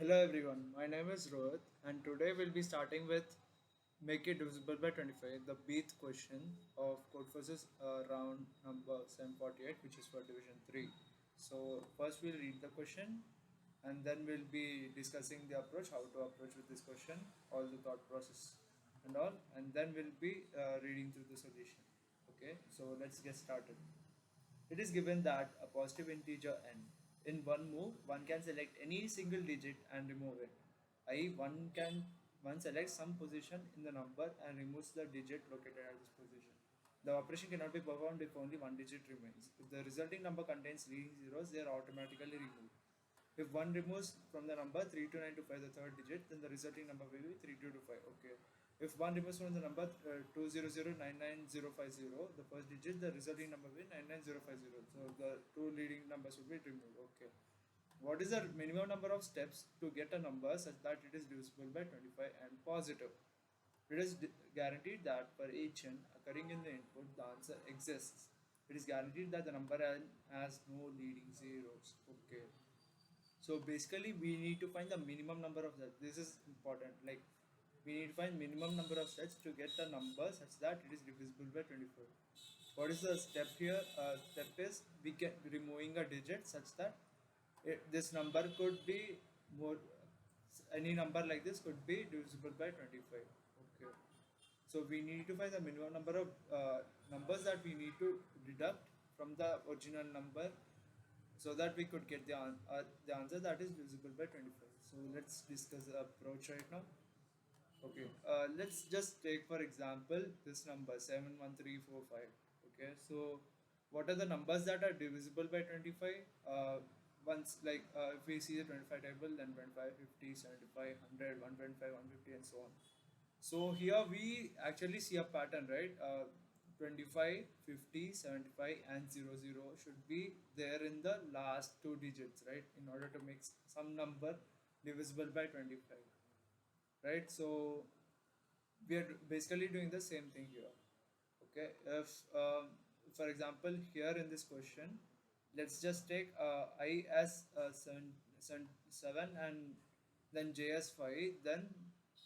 Hello everyone, my name is Rohit and today we'll be starting with make it divisible by 25, the Beath question of code forces round number 748 which is for division 3. So first we'll read the question and then we'll be discussing the approach, how to approach with this question, all the thought process and all, and then we'll be reading through the solution. Okay, so let's get started. It is given that a positive integer n. In one move, one can select any single digit and remove it. I.e., one selects some position in the number and removes the digit located at this position. The operation cannot be performed if only one digit remains. If the resulting number contains leading zeros, they are automatically removed. If one removes from the number 3295 the third digit, then the resulting number will be 3225. Okay. If one removes from the number 200,99050, the first digit, the resulting number will be 99050. So the two leading numbers will be removed. Okay. What is the minimum number of steps to get a number such that it is divisible by 25 and positive? It is guaranteed that for each n occurring in the input, the answer exists. It is guaranteed that the number n has no leading zeros. Okay. So basically, we need to find the minimum number of sets. This is important. Like we need to find minimum number of sets to get the number such that it is divisible by 24. What is the step here? Step is we can removing a digit such that this number could be more. Any number like this could be divisible by 25. Okay. So we need to find the minimum number of numbers that we need to deduct from the original number so that we could get the answer that is divisible by 25. So let's discuss the approach right now. Okay, let's just take for example this number 71345. Okay, so what are the numbers that are divisible by 25? Once like if we see the 25 table, then 25, 50, 75, 100, 125, 150 and so on. So here we actually see a pattern, right? 25, 50, 75 and 00 should be there in the last two digits, right? In order to make some number divisible by 25, right? So we are basically doing the same thing here. Okay, if for example here in this question, let's just take I as 7 and then j as 5, then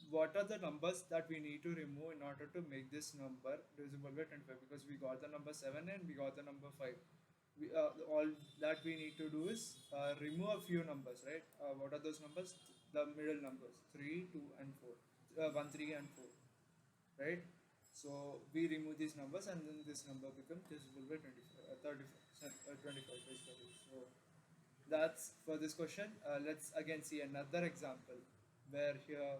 what are the numbers that we need to remove in order to make this number divisible by 25? Because we got the number 7 and we got the number 5. All that we need to do is remove a few numbers, right? What are those numbers? The middle numbers 3, 2 and 4, 1, 3 and 4, right? So we remove these numbers and then this number becomes divisible by 25, 35, 25 basically. So that's for this question. Let's again see another example where here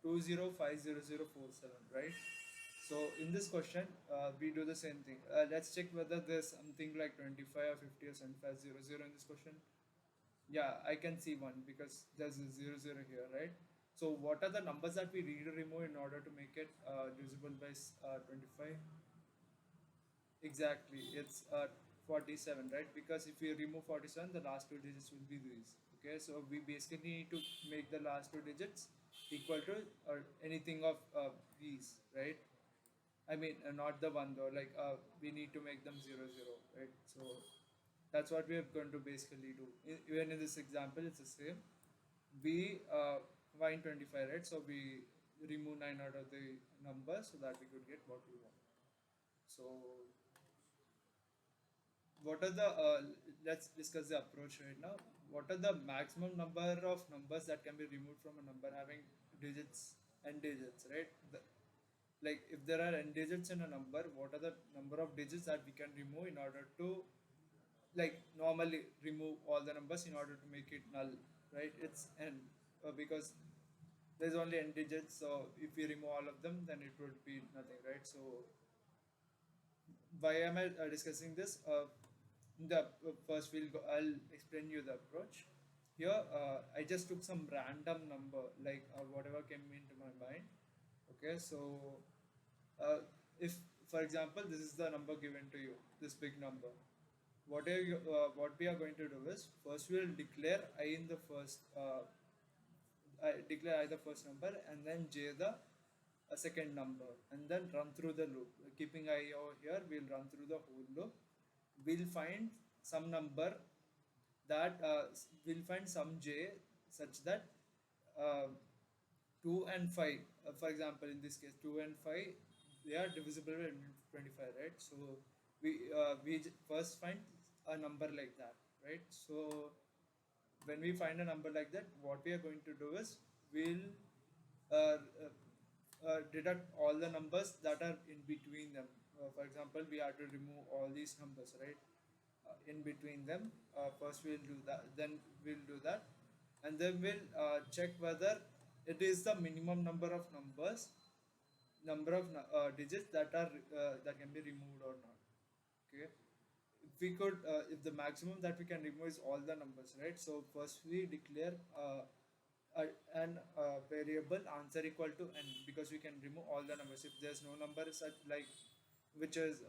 205047, right? So in this question, we do the same thing. Let's check whether there's something like 25 or 50 or 7500 in this question. Yeah, I can see one because there's a 00 here, right? So what are the numbers that we need to remove in order to make it divisible by 25? Exactly, it's 47, right? Because if we remove 47, the last two digits will be these. Okay, so we basically need to make the last two digits equal to or anything of these, right? I mean, not the one though. Like we need to make them 00, right? So that's what we are going to basically do. Even in this example, it's the same. We find 25, right? So we remove 9 out of the number so that we could get what we want. So what are the let's discuss the approach right now. What are the maximum number of numbers that can be removed from a number having digits and digits, right? Like if there are n digits in a number, what are the number of digits that we can remove in order to like normally remove all the numbers in order to make it null, right? It's n because there's only n digits, so if we remove all of them then it would be nothing, right? So why am I discussing this? The first I'll explain you the approach. Here, I just took some random number, like whatever came into my mind. Okay, so uh, if, for example, this is the number given to you, this big number. What we are going to do is first we'll declare I in the first. I declare I the first number and then j the second number and then run through the loop. Keeping I over here, we'll run through the whole loop. We'll find some number that we'll find some j such that uh, 2 and 5, for example, in this case 2 and 5, they are divisible by 25, right? So first find a number like that, right? So when we find a number like that, what we are going to do is we'll uh, deduct all the numbers that are in between them. For example, we have to remove all these numbers, right? In between them. First, we'll do that. Then we'll do that, and then we'll check whether it is the minimum number of numbers, number of digits that are that can be removed or not. Okay, if we could, if the maximum that we can remove is all the numbers, right? So first we declare an variable answer equal to n, because we can remove all the numbers. If there's no number such like which is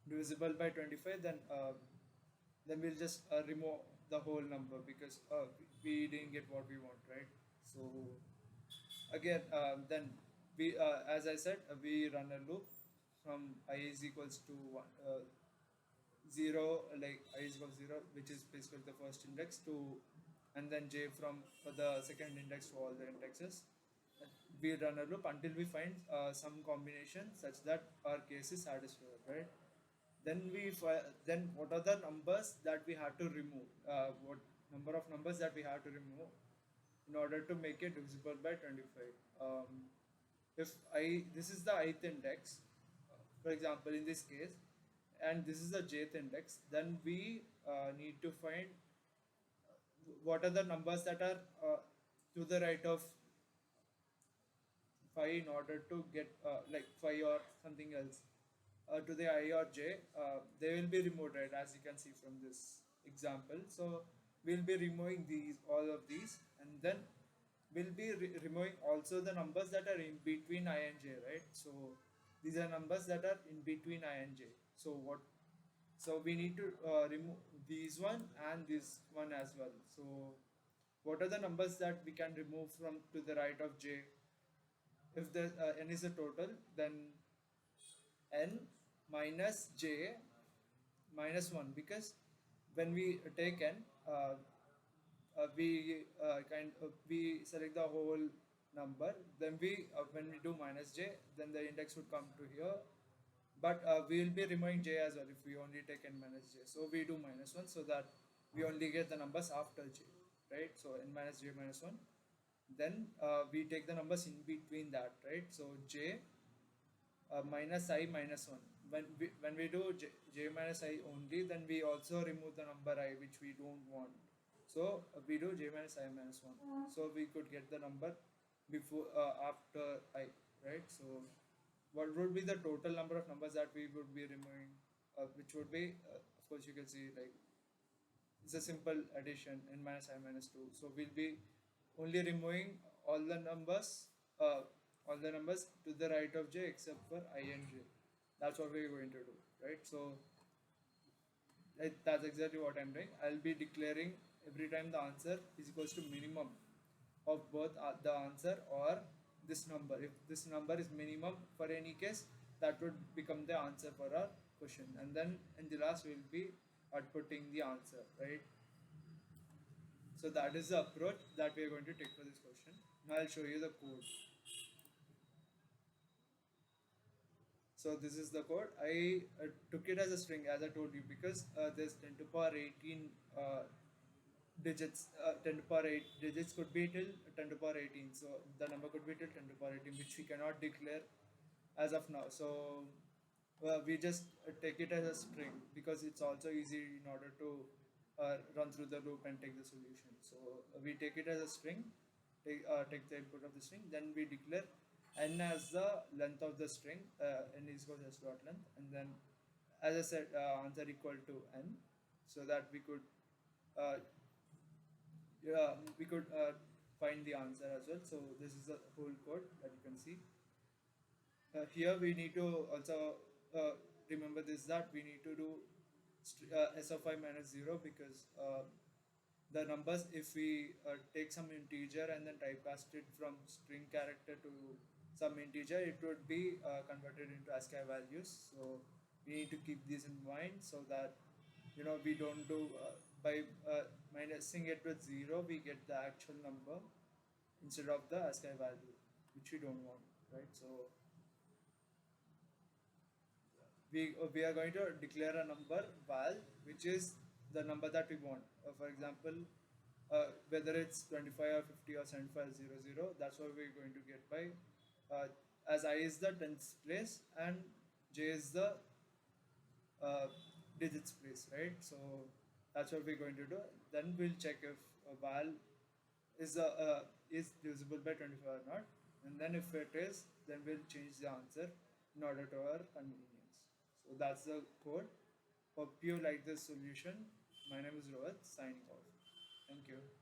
divisible by 25, then we'll just remove the whole number, because we didn't get what we want, right? So again, then we as I said, we run a loop from I is equals to 1, 0, like I is equal to 0, which is basically the first index, to, and then j from the second index to all the indexes. We run a loop until we find some combination such that our case is satisfied, right? Then what are the numbers that we have to remove? What number of numbers that we have to remove in order to make it divisible by 25? If I this is the ith index, for example, in this case, and this is the jth index, then we need to find what are the numbers that are to the right of 5 in order to get like 5 or something else to the I or j. They will be removed, right, as you can see from this example. So we'll be removing all of these, and then we'll be removing also the numbers that are in between I and j, right? So these are numbers that are in between I and j. So we need to remove these one and this one as well. So what are the numbers that we can remove from to the right of j? If the n is a total, then n minus j minus 1, because when we take n, we select the whole number, then we when we do minus j, then the index would come to here, but we will be removing j as well if we only take n minus j. So we do minus 1, so that we only get the numbers after j, right? So n minus j minus 1, then we take the numbers in between that, right? So j minus I minus 1. When we do j minus I only, then we also remove the number I which we don't want. So we do j minus I minus 1. So we could get the number before after I, right? So what would be the total number of numbers that we would be removing? Which would be, of course, you can see like it's a simple addition, n minus I minus 2. So we'll be only removing all the numbers, uh, all the numbers to the right of j except for I and j. That's what we're going to do, right? So that's exactly what I'm doing. I'll be declaring every time the answer is equals to minimum of both the answer or this number. If this number is minimum for any case, that would become the answer for our question. And then in the last, we'll be outputting the answer, right? So that is the approach that we are going to take for this question. Now I'll show you the code. So this is the code. I took it as a string, as I told you, because there's 10 to power 18 digits. 10 to power 8 digits could be till 10 to power 18. So the number could be till 10 to power 18, which we cannot declare as of now. So we just take it as a string, because it's also easy in order to run through the loop and take the solution. So we take it as a string, take the input of the string, then we declare n as the length of the string, n is equal to s dot length, and then as I said, answer equal to n, so that we could uh, find the answer as well. So this is the whole code that you can see. Here we need to also remember this, that we need to do s of I minus 0, because the numbers, if we take some integer and then typecast it from string character to some integer, it would be converted into ASCII values. So we need to keep this in mind, so that we don't do by minusing it with 0, we get the actual number, instead of the ASCII value, which we don't want, right? So we are going to declare a number val, which is the number that we want. For example, whether it's 25 or 50 or 75 00, that's what we're going to get by, uh, as I is the tens place and j is the uh, digits place, right? So that's what we're going to do. Then we'll check if a val is divisible by 25 or not, and then if it is, then we'll change the answer in order to our convenience. So that's the code. Hope you like this solution. My name is Rohit, signing off. Thank you.